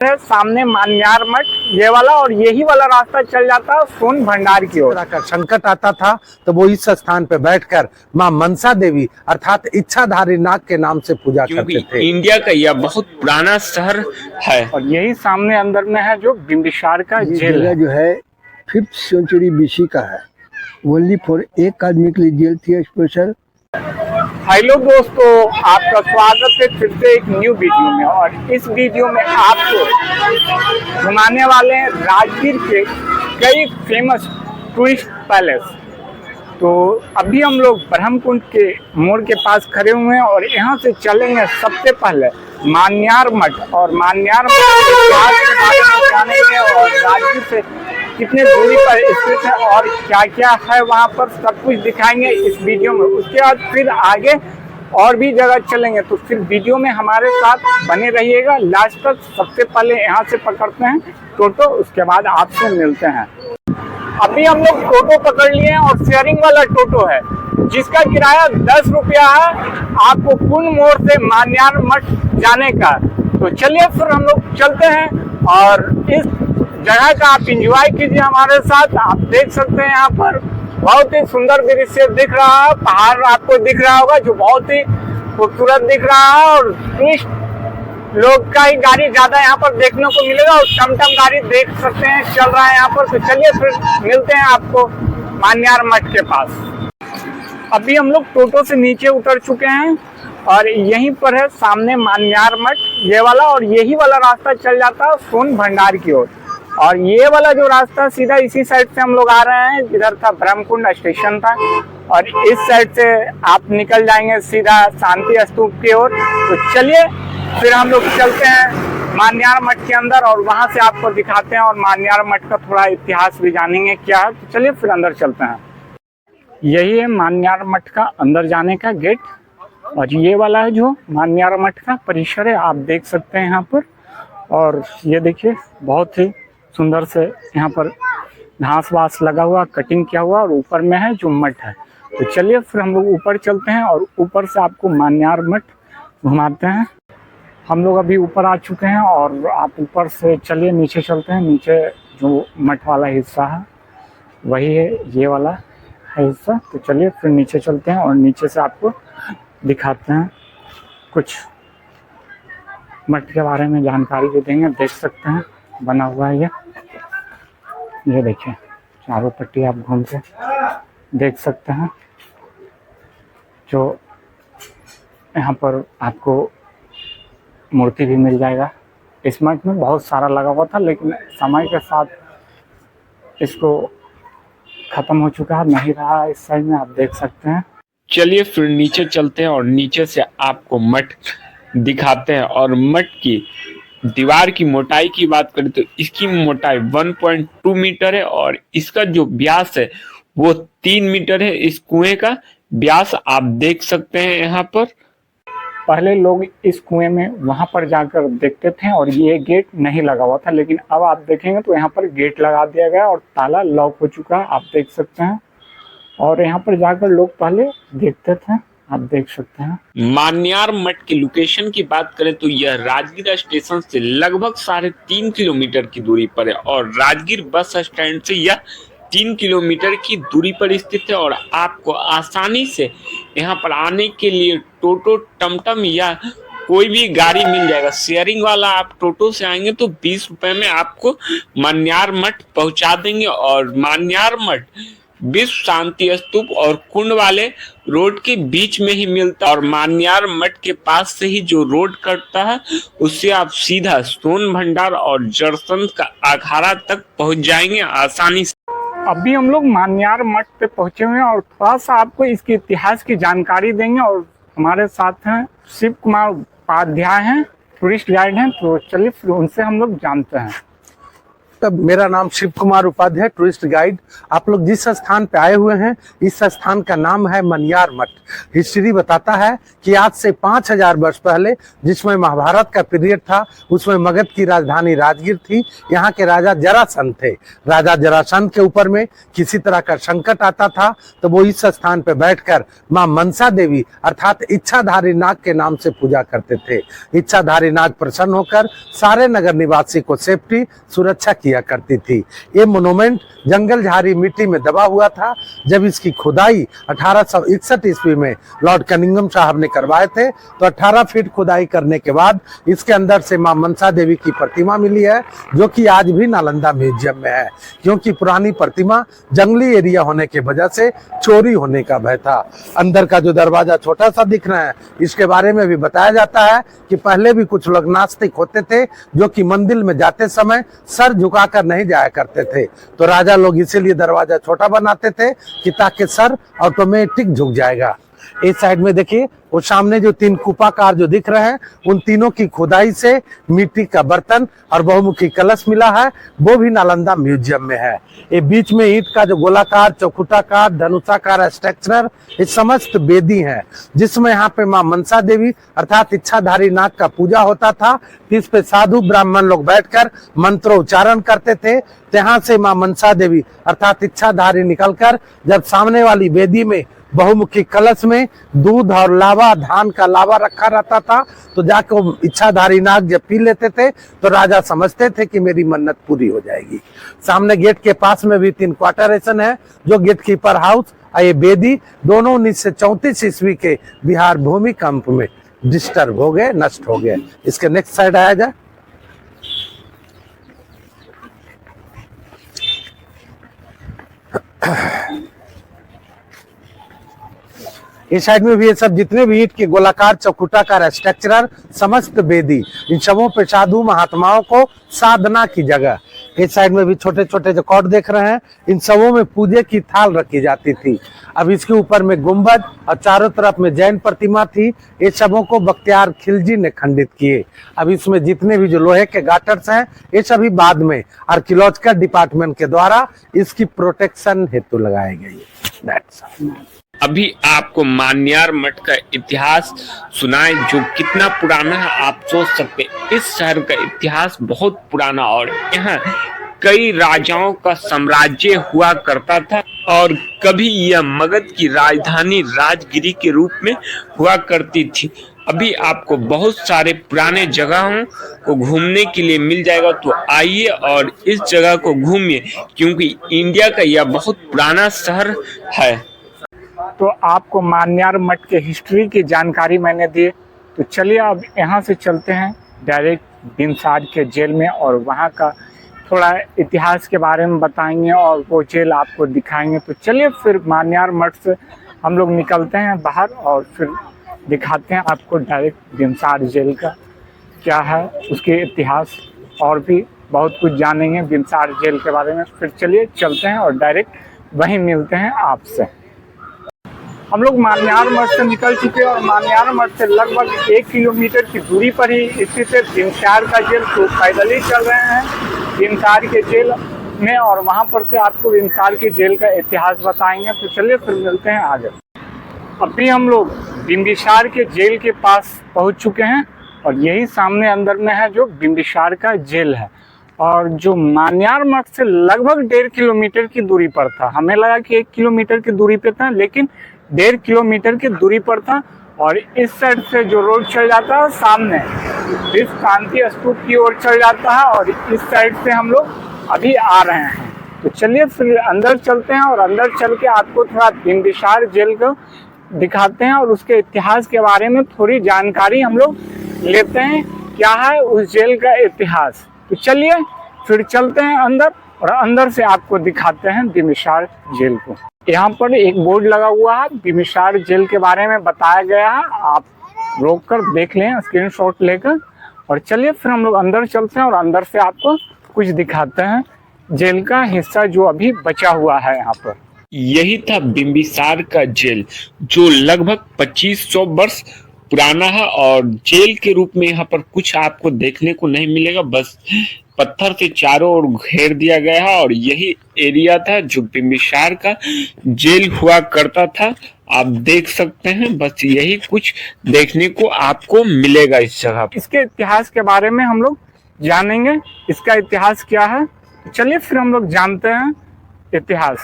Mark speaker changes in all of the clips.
Speaker 1: है सामने मान्यार मठ ये वाला, और यही वाला रास्ता चल जाता है सोन भंडार की ओर।
Speaker 2: का संकट आता था तो वो इस स्थान पे बैठकर मां मनसा देवी अर्थात इच्छाधारी नाग के नाम से पूजा करते थे।
Speaker 3: इंडिया का यह बहुत पुराना शहर है
Speaker 1: और यही सामने अंदर में है जो बिंबिसार का जेल है।
Speaker 4: जो है 5th सेंचुरी बीसी का है, ओनली फॉर एक आदमी के लिए जेल थी स्पेशल।
Speaker 1: हेलो दोस्तों, आपका स्वागत है फिर से एक न्यू वीडियो में। और इस वीडियो में आपको घुमाने वाले हैं राजगीर के कई फेमस टूरिस्ट पैलेस। तो अभी हम लोग ब्रह्मकुंड के मोड़ के पास खड़े हुए हैं और यहाँ से चलेंगे सबसे पहले मान्यार मठ, और मान्यार मठ के इतिहास के बारे में जानेंगे और राजगीर से कितने दूरी पर स्थित है और क्या क्या है वहाँ पर, सब कुछ दिखाएंगे इस वीडियो में। उसके बाद फिर आगे और भी जगह चलेंगे, तो फिर वीडियो में हमारे साथ बने रहिएगा लास्ट तक। सबसे पहले यहाँ से पकड़ते हैं टोटो, उसके बाद आपसे मिलते हैं। अभी हम लोग टोटो पकड़ लिए हैं और शेयरिंग वाला टोटो है जिसका किराया 10 रुपया है आपको कुंड मोड़ से मान्यार मठ जाने का। तो चलिए फिर हम लोग चलते हैं और इस जगह का आप एंजॉय कीजिए हमारे साथ। आप देख सकते हैं यहाँ पर बहुत ही सुंदर दृश्य दिख रहा है, पहाड़ आपको दिख रहा होगा जो बहुत ही खूबसूरत दिख रहा है। और टूरिस्ट लोग का ही गाड़ी ज्यादा यहाँ पर देखने को मिलेगा और टमटम गाड़ी देख सकते हैं चल रहा है यहाँ पर। तो चलिए फिर मिलते हैं आपको मान्यार मठ के पास। अभी हम लोग टोटो से नीचे उतर चुके हैं और यहीं पर है सामने मान्यार मठ ये वाला, और यही वाला रास्ता चल जाता है सोन भंडार की ओर। और ये वाला जो रास्ता सीधा इसी साइड से हम लोग आ रहे हैं, जिधर था ब्रह्मकुंड स्टेशन था, और इस साइड से आप निकल जाएंगे सीधा शांति स्तूप की ओर। तो चलिए फिर हम लोग चलते हैं मान्यार मठ के अंदर और वहां से आपको दिखाते हैं और मान्यार मठ का थोड़ा इतिहास भी जानेंगे क्या है। तो चलिए फिर अंदर चलते हैं। यही है मान्यार मठ का अंदर जाने का गेट, और ये वाला है जो मान्यार मठ का परिसर है, आप देख सकते हैं यहाँ पर। और ये देखिए बहुत ही सुंदर से यहाँ पर घास वास लगा हुआ, कटिंग किया हुआ, और ऊपर में है जो मठ है। तो चलिए फिर हम लोग ऊपर चलते हैं और ऊपर से आपको मान्यार मठ घुमाते हैं। हम लोग अभी ऊपर आ चुके हैं और आप ऊपर से चलिए नीचे चलते हैं। नीचे जो मठ वाला हिस्सा है वही है ये वाला है हिस्सा। तो चलिए फिर नीचे चलते हैं और नीचे से आपको दिखाते हैं कुछ मठ के बारे में जानकारी भी देंगे। देख सकते हैं बना हुआ है ये देखिए, चारों पट्टी आप घूम के देख सकते हैं। जो यहाँ पर आपको मूर्ति भी मिल जाएगा। इस मठ में बहुत सारा लगा हुआ था, लेकिन समय के साथ इसको खत्म हो चुका है, नहीं रहा इस साइड में, आप देख सकते हैं।
Speaker 3: चलिए फिर नीचे चलते हैं और नीचे से आपको मठ दिखाते हैं। और मठ की दीवार की मोटाई की बात करें तो इसकी मोटाई 1.2 मीटर है और इसका जो व्यास है वो 3 मीटर है। इस कुएं का व्यास आप देख सकते हैं यहाँ पर।
Speaker 1: पहले लोग इस कुएं में वहां पर जाकर देखते थे और ये गेट नहीं लगा हुआ था, लेकिन अब आप देखेंगे तो यहाँ पर गेट लगा दिया गया और ताला लॉक हो चुका है, आप देख सकते हैं। और यहाँ पर जाकर लोग पहले देखते थे, आप देख सकते हैं।
Speaker 3: मान्यार मठ की लोकेशन की बात करें तो यह राजगीर स्टेशन से लगभग 3.5 किलोमीटर की दूरी पर है और राजगीर बस स्टैंड से यह 3 किलोमीटर की दूरी पर स्थित है। और आपको आसानी से यहाँ पर आने के लिए टोटो, टमटम या कोई भी गाड़ी मिल जाएगा। शेयरिंग वाला आप टोटो से आएंगे तो 20 रुपए में आपको मान्यार मठ पहुंचा देंगे। और मान्यार मठ विश्व शांति स्तूप और कुंड वाले रोड के बीच में ही मिलता है। और मान्यार मठ के पास से ही जो रोड कटता है उससे आप सीधा सोन भंडार और जरसंत का अखाड़ा तक पहुंच जाएंगे आसानी से।
Speaker 1: अभी हम लोग मान्यार मठ पे पहुंचे हुए हैं और थोड़ा सा आपको इसके इतिहास की जानकारी देंगे। और हमारे साथ हैं शिव कुमार उपाध्याय हैं, टूरिस्ट गाइड हैं। तो चलिए फिर उनसे हम लोग जानते हैं।
Speaker 2: नमस्कार, मेरा नाम शिव कुमार उपाध्याय, टूरिस्ट गाइड। आप लोग जिस स्थान पे आए हुए हैं, इस स्थान का नाम है मनियार मठ। हिस्ट्री बताता है कि आज से 5000 वर्ष पहले, जिसमें महाभारत का पीरियड था, उसमें मगध की राजधानी राजगीर थी। यहाँ के राजा जरासंध थे। राजा जरासंध के ऊपर में किसी तरह का संकट आता था तो वो इस स्थान पे बैठकर माँ मनसा देवी अर्थात इच्छाधारी नाग के नाम से पूजा करते थे। इच्छाधारी नाग प्रसन्न होकर सारे नगर निवासी को सेफ्टी सुरक्षा किया करती थी। ये मोनुमेंट जंगल झाड़ी मिट्टी में दबा हुआ था। जब इसकी खुदाई 1861 ईस्वी में लॉर्ड कनिंघम साहब ने करवाए थे तो 18 फीट खुदाई करने के बाद इसके अंदर से मां मनसा देवी की प्रतिमा मिली है, जो कि आज भी नालंदा म्यूजियम में है। क्योंकि पुरानी प्रतिमा जंगली एरिया होने की वजह से चोरी होने का भय था। अंदर का जो दरवाजा छोटा सा दिख रहा है, इसके बारे में भी बताया जाता है कि पहले भी कुछ लोग नास्तिक होते थे जो कि मंदिर में जाते समय सर झुकाकर नहीं जाया करते थे। तो राजा लोग इसीलिए दरवाजा छोटा बनाते थे कि ताकि सर ऑटोमेटिक झुक जाएगा। इस साइड में देखिए, वो सामने जो 3 कूपाकार जो दिख रहे हैं, उन तीनों की खुदाई से मिट्टी का बर्तन और बहुमुखी कलश मिला है। वो भी नालंदा म्यूजियम में है। ये बीच में ईंट का जो गोलाकार, चौखुटाकार, धनुषाकार स्ट्रक्चर, ये समस्त वेदी है, जिसमें यहाँ पे माँ मनसा देवी अर्थात इच्छाधारी नाग का पूजा होता था। इस पे साधु ब्राह्मण लोग बैठकर मंत्रोच्चारण करते थे। यहाँ से माँ मनसा देवी अर्थात इच्छाधारी निकलकर जब सामने वाली वेदी में बहुमुखी कलश में दूध और लावा, धान का लावा रखा रहता था, तो जाकर इच्छाधारी नाग जब पी लेते थे तो राजा समझते थे कि मेरी मन्नत पूरी हो जाएगी। सामने गेट के पास में भी 3 क्वार्टरेशन है, जो गेट कीपर हाउस और ये बेदी दोनों 1934 ईस्वी के बिहार भूमिकंप में डिस्टर्ब हो गए, नष्ट हो गए। इसके नेक्स्ट साइड आया जाए। इस साइड में भी ये सब जितने भी ईंट के गोलाकार, चौखुटाकार स्ट्रक्चरर, समस्त वेदी, इन सबों पे साधु महात्माओं को साधना की जगह। इस साइड में भी छोटे छोटे जो कॉट देख रहे हैं, इन सबों में पूजे की थाल रखी जाती थी। अब इसके ऊपर में गुंबद और चारों तरफ में जैन प्रतिमा थी। ये सबों को बख्तियार खिलजी ने खंडित किए। अब इसमें जितने भी जो लोहे के गाटर्स हैं, ये सभी बाद में आर्कियोलॉजिकल डिपार्टमेंट के द्वारा इसकी प्रोटेक्शन हेतु लगाए गए।
Speaker 3: अभी आपको मान्यार मठ का इतिहास सुनाए, जो कितना पुराना है आप सोच सकते हैं। इस शहर का इतिहास बहुत पुराना और यहाँ कई राजाओं का साम्राज्य हुआ करता था और कभी यह मगध की राजधानी राजगिरी के रूप में हुआ करती थी। अभी आपको बहुत सारे पुराने जगहों को घूमने के लिए मिल जाएगा, तो आइए और इस जगह को घूमिए, क्योंकि इंडिया का यह बहुत पुराना शहर है।
Speaker 1: तो आपको मान्यार मठ के हिस्ट्री की जानकारी मैंने दी, तो चलिए अब यहाँ से चलते हैं डायरेक्ट बिम्सार के जेल में और वहाँ का थोड़ा इतिहास के बारे में बताएंगे और वो जेल आपको दिखाएंगे। तो चलिए फिर मान्यार मठ से हम लोग निकलते हैं बाहर और फिर दिखाते हैं आपको डायरेक्ट बिम्सार जेल का क्या है, उसके इतिहास और भी बहुत कुछ जानेंगे बिम्सार जेल के बारे में। फिर चलिए चलते हैं और डायरेक्ट वहीं मिलते हैं आपसे। हम लोग मान्यार मठ से निकल चुके हैं और मान्यार मठ से लगभग 1 किलोमीटर की दूरी पर ही स्थित है बिम्सार का जेल। तो पैदल ही चल रहे हैं बिम्सार के जेल में और वहां पर से आपको बिम्सार के जेल का इतिहास बताएंगे। तो चलिए फिर मिलते हैं आगे। अभी हम लोग बिम्बिसार के जेल के पास पहुंच चुके हैं और यही सामने अंदर में है जो बिम्बिसार का जेल है और जो मान्यार मठ से लगभग 1.5 किलोमीटर की दूरी पर था। हमें लगा कि 1 किलोमीटर की दूरी पर था, लेकिन 1.5 किलोमीटर की दूरी पर था। और इस साइड से जो रोड चल जाता है सामने इस शांति स्तूप की ओर चल जाता है और इस साइड से हम लोग अभी आ रहे हैं। तो चलिए फिर अंदर चलते हैं और अंदर चल के आपको थोड़ा बिम्बिसार जेल को दिखाते हैं और उसके इतिहास के बारे में थोड़ी जानकारी हम लोग लेते हैं, क्या है उस जेल का इतिहास। तो चलिए फिर चलते हैं अंदर और अंदर से आपको दिखाते हैं बिम्बिसार जेल को। यहाँ पर एक बोर्ड लगा हुआ है, बिम्बिसार जेल के बारे में बताया गया है। आप रोक कर देख लें स्क्रीनशॉट लेकर और चलिए फिर हम लोग अंदर चलते हैं और अंदर से आपको कुछ दिखाते हैं जेल का हिस्सा जो अभी बचा हुआ है यहाँ पर।
Speaker 3: यही था बिम्बिसार का जेल, जो लगभग 2500 वर्ष पुराना है और जेल के रूप में यहाँ पर कुछ आपको देखने को नहीं मिलेगा, बस पत्थर से चारों ओर घेर दिया गया है और यही एरिया था जो बिम्बिसार का जेल हुआ करता था। आप देख सकते हैं, बस यही कुछ देखने को आपको मिलेगा इस जगह पर।
Speaker 1: इसके इतिहास के बारे में हम लोग जानेंगे, इसका इतिहास क्या है। तो चलिए फिर हम लोग जानते हैं इतिहास।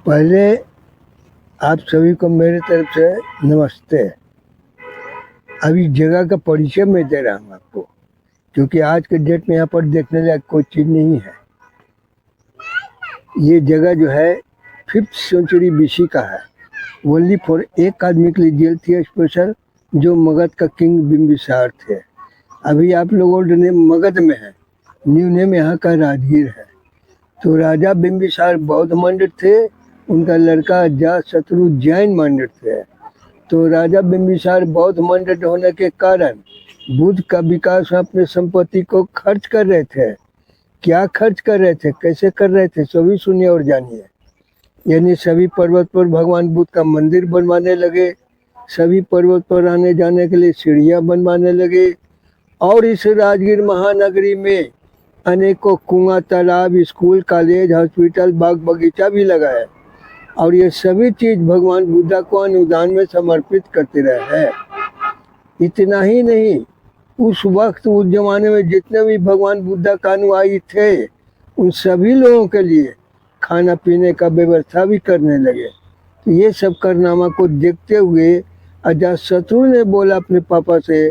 Speaker 4: पहले आप सभी को मेरे तरफ से नमस्ते। अभी जगह का परिचय मैं दे रहा हूँ आपको, क्योंकि आज के डेट में यहाँ पर देखने लायक कोई चीज़ नहीं है। ये जगह जो है 5th सेंचुरी BC का है। ओनली फॉर एक आदमी के लिए जेल थी स्पेशल, जो मगध का किंग बिम्बिसार थे। अभी आप लोग ओल्ड नेम मगध में है, न्यू नेम यहाँ का राजगीर है। तो राजा बिम्बिसार बौद्ध मंडित थे, उनका लड़का अजातशत्रु जैन मंडित थे। तो राजा बिम्बिसार बौद्ध मंडित होने के कारण बुद्ध का विकास अपने संपत्ति को खर्च कर रहे थे। क्या खर्च कर रहे थे, कैसे कर रहे थे, सभी सुनिए और जानिए। यानी सभी पर्वत पर भगवान बुद्ध का मंदिर बनवाने लगे, सभी पर्वत पर आने जाने के लिए सीढ़ियाँ बनवाने लगे, और इस राजगीर महानगरी में अनेकों कुआं, तालाब, स्कूल, कॉलेज, हॉस्पिटल, बाग बगीचा भी लगाए। और ये सभी चीज़ भगवान बुद्धा को अनुदान में समर्पित करते रहे हैं। इतना ही नहीं, उस वक्त उस जमाने में जितने भी भगवान बुद्धा का अनुयायी थे, उन सभी लोगों के लिए खाना पीने का व्यवस्था भी करने लगे। तो ये सब कारनामा को देखते हुए अजातशत्रु ने बोला अपने पापा से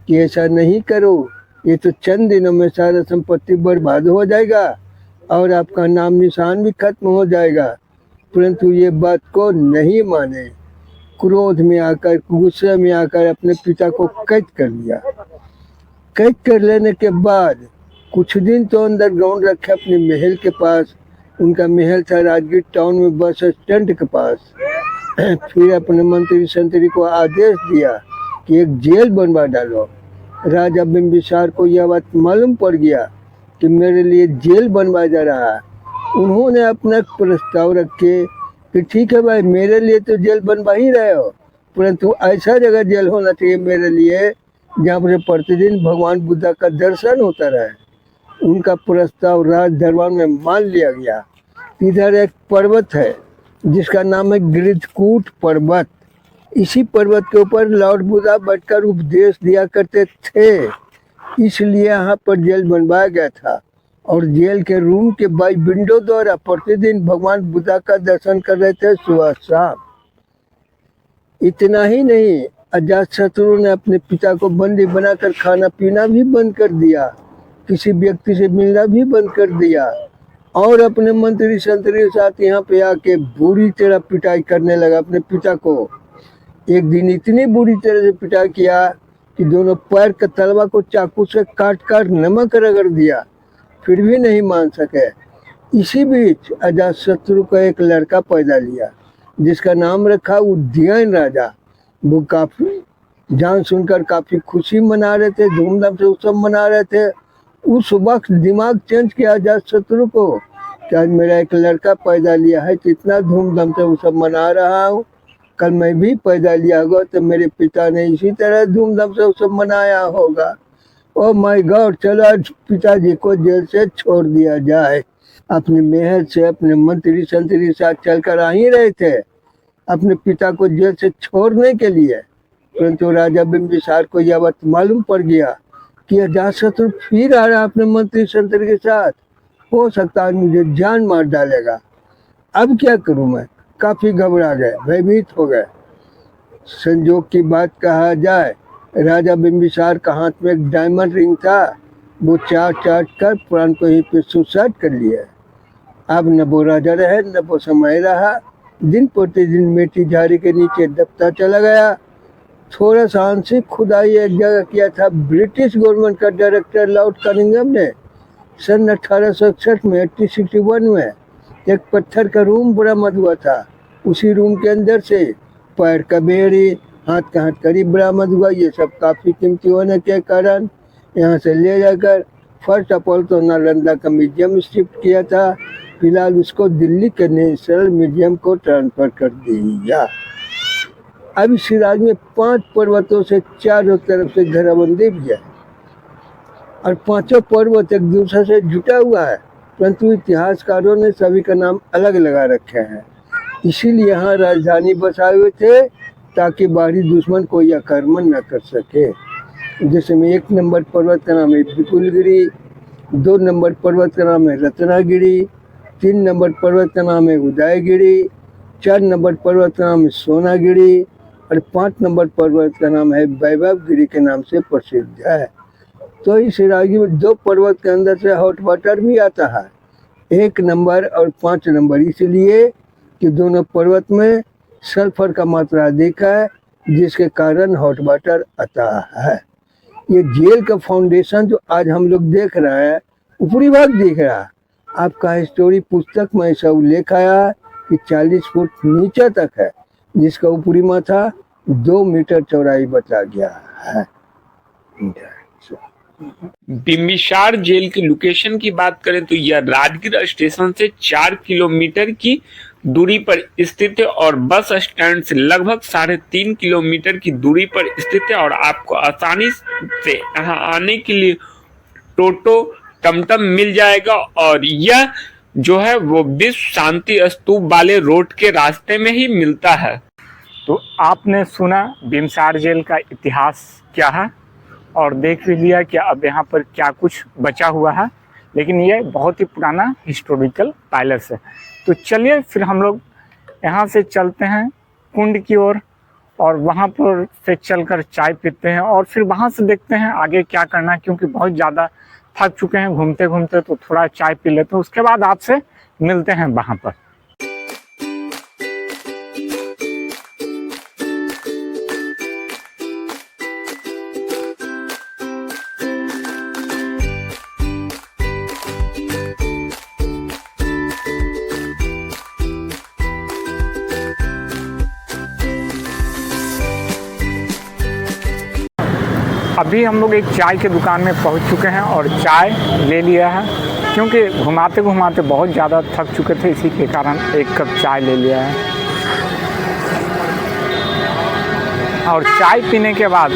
Speaker 4: कि ऐसा नहीं करो, ये तो चंद दिनों में सारा संपत्ति बर्बाद हो जाएगा और आपका नाम निशान भी खत्म हो जाएगा। परंतु ये बात को नहीं माने, क्रोध में आकर, गुस्से में आकर अपने पिता को कैद कर लिया। कैद कर लेने के बाद कुछ दिन तो अंडरग्राउंड रखे अपने महल के पास। उनका महल था राजगीर टाउन में, बस स्टैंड के पास। फिर अपने मंत्री संतरी को आदेश दिया कि एक जेल बनवा डालो। राजा बिम्बिसार को यह बात मालूम पड़ गया कि मेरे लिए जेल बनवाया जा रहा है। उन्होंने अपना प्रस्ताव रखे कि ठीक है भाई, मेरे लिए तो जेल बनवा ही रहे हो, परंतु ऐसा जगह जेल होना चाहिए मेरे लिए जहाँ पर प्रतिदिन भगवान बुद्धा का दर्शन होता रहे। उनका प्रस्ताव राज दरबार में मान लिया गया। इधर एक पर्वत है जिसका नाम है गिरिधकूट पर्वत। इसी पर्वत के ऊपर लॉर्ड बुद्धा बैठकर उपदेश दिया करते थे, इसलिए यहाँ पर जेल बनवाया गया था। और जेल के रूम के बाई विंडो द्वारा प्रतिदिन भगवान बुद्धा का दर्शन कर रहे थे सुबह शाम। इतना ही नहीं, अजातशत्रु ने अपने पिता को बंदी बनाकर खाना पीना भी बंद कर दिया, किसी व्यक्ति से मिलना भी बंद कर दिया, और अपने मंत्री संतरी के साथ यहाँ पे आके बुरी तरह पिटाई करने लगा अपने पिता को। एक दिन इतनी बुरी तरह से पिटाई किया कि दोनों पैर के तलवा को चाकू से काट कर नमक रगड़ दिया, फिर भी नहीं मान सके। इसी बीच अजातशत्रु का एक लड़का पैदा लिया जिसका नाम रखा उदयन राजा। वो काफी जान सुनकर काफी खुशी मना रहे थे, धूमधाम से उत्सव मना रहे थे। उस वक्त दिमाग चेंज किया अजातशत्रु को कि आज मेरा एक लड़का पैदा लिया है, तो इतना धूमधाम से उत्सव मना रहा हूँ, कल मैं भी पैदा लिया होगा तो मेरे पिता ने इसी तरह धूमधाम से उत्सव मनाया होगा। ओ माय गॉड, चलो आज पिताजी को जेल से छोड़ दिया जाए। अपने महल से अपने मंत्री संतरी साथ चलकर आ ही रहे थे अपने पिता को जेल से छोड़ने के लिए, परंतु राजा बिम्बिसार को यह बात मालूम पड़ गया कि अजातशत्रु फिर आ रहा अपने मंत्री संतरी के साथ, हो सकता है मुझे जान मार डालेगा। अब क्या करूं मैं, काफी घबरा गए, भयभीत हो गए। संजोग की बात कहा जाए, राजा बिम्बिसार का हाथ में एक डायमंड रिंग था, वो चाट कर प्राण को ही पे सुसाइड कर लिया। अब न वो राजा रहे न वो समय रहा, दिन प्रतिदिन मिट्टी झाड़ी के नीचे दबता चला गया। थोड़ा सा आंशिक खुदाई एक जगह किया था ब्रिटिश गवर्नमेंट का डायरेक्टर लॉर्ड कनिंघम ने सन 1861 में 1861 में एक पत्थर का रूम बरामद हुआ था। उसी रूम के अंदर से पैर का बेड़ी, हाथ का हथकड़ी बरामद हुआ। ये सब काफ़ी कीमती होने के कारण यहाँ से ले जाकर फर्स्ट ऑफ ऑल तो नालंदा का म्यूजियम शिफ्ट किया था। फिलहाल उसको दिल्ली के नेशनल म्यूजियम को ट्रांसफ़र कर दिया। अब इस राज्य में 5 पर्वतों से चारों तरफ से घेराबंदी भी है और 5 पर्वत एक दूसरे से जुटा हुआ है, परंतु इतिहासकारों ने सभी का नाम अलग लगा रखे हैं। इसीलिए यहाँ राजधानी बसाए हुए थे ताकि बाहरी दुश्मन कोई आक्रमण न कर सके। जैसे में 1 नंबर पर्वत का नाम है विपुलगिरी, 2 नंबर पर्वत का नाम है रत्नागिरी, 3 नंबर पर्वत का नाम है उदयगिरी, 4 नंबर पर्वत का नाम है सोनागिरी और 5 नंबर पर्वत का नाम है वैभवगिरी के नाम से प्रसिद्ध है। तो इस राज्य में 2 पर्वत के अंदर से हॉट वाटर भी आता है, 1 नंबर और 5 नंबर, इसलिए कि दोनों पर्वत में सल्फर का मात्रा अधिक है, जिसके कारण हॉट वाटर आता है। ये जेल का फाउंडेशन जो आज हम लोग देख रहे हैं, ऊपरी भाग दिख रहा है, आपका हिस्टोरी पुस्तक में ऐसा उल्लेख आया कि 40 फुट नीचे तक है, जिसका ऊपरी माथा 2 मीटर चौड़ाई बचा गया है।
Speaker 3: बिम्बिसार जेल की लोकेशन की बात करें तो यह राजगीर स्टेशन से 4 किलोमीटर की दूरी पर स्थित है और बस स्टैंड से लगभग 3.5 किलोमीटर की दूरी पर स्थित है और आपको आसानी से यहाँ आने के लिए टोटो टमटम मिल जाएगा और यह जो है वो विश्व शांति स्तूप वाले रोड के रास्ते में ही मिलता है।
Speaker 1: तो आपने सुना बिम्बिसार जेल का इतिहास क्या है और देख भी लिया कि अब यहाँ पर क्या कुछ बचा हुआ है, लेकिन ये बहुत ही पुराना हिस्टोरिकल पैलेस है। तो चलिए फिर हम लोग यहाँ से चलते हैं कुंड की ओर और वहाँ पर से चलकर चाय पीते हैं और फिर वहाँ से देखते हैं आगे क्या करना है, क्योंकि बहुत ज़्यादा थक चुके हैं घूमते घूमते, तो थोड़ा चाय पी लेते हैं, उसके बाद आपसे मिलते हैं वहाँ पर। अभी हम लोग एक चाय की दुकान में पहुंच चुके हैं और चाय ले लिया है, क्योंकि घुमाते घुमाते बहुत ज़्यादा थक चुके थे, इसी के कारण 1 कप चाय ले लिया है। और चाय पीने के बाद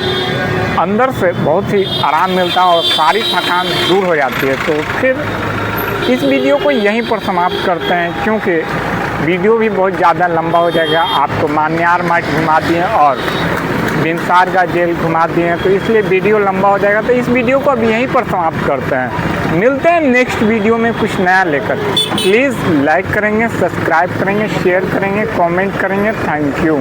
Speaker 1: अंदर से बहुत ही आराम मिलता है और सारी थकान दूर हो जाती है। तो फिर इस वीडियो को यहीं पर समाप्त करते हैं, क्योंकि वीडियो भी बहुत ज़्यादा लंबा हो जाएगा। आपको मान्यार मठ घुमा दिए और बिम्बिसार का जेल घुमा दिए हैं, तो इसलिए वीडियो लंबा हो जाएगा। तो इस वीडियो को अब यहीं पर समाप्त करते हैं। मिलते हैं नेक्स्ट वीडियो में कुछ नया लेकर। प्लीज़ लाइक करेंगे, सब्सक्राइब करेंगे, शेयर करेंगे, कमेंट करेंगे। Thank you.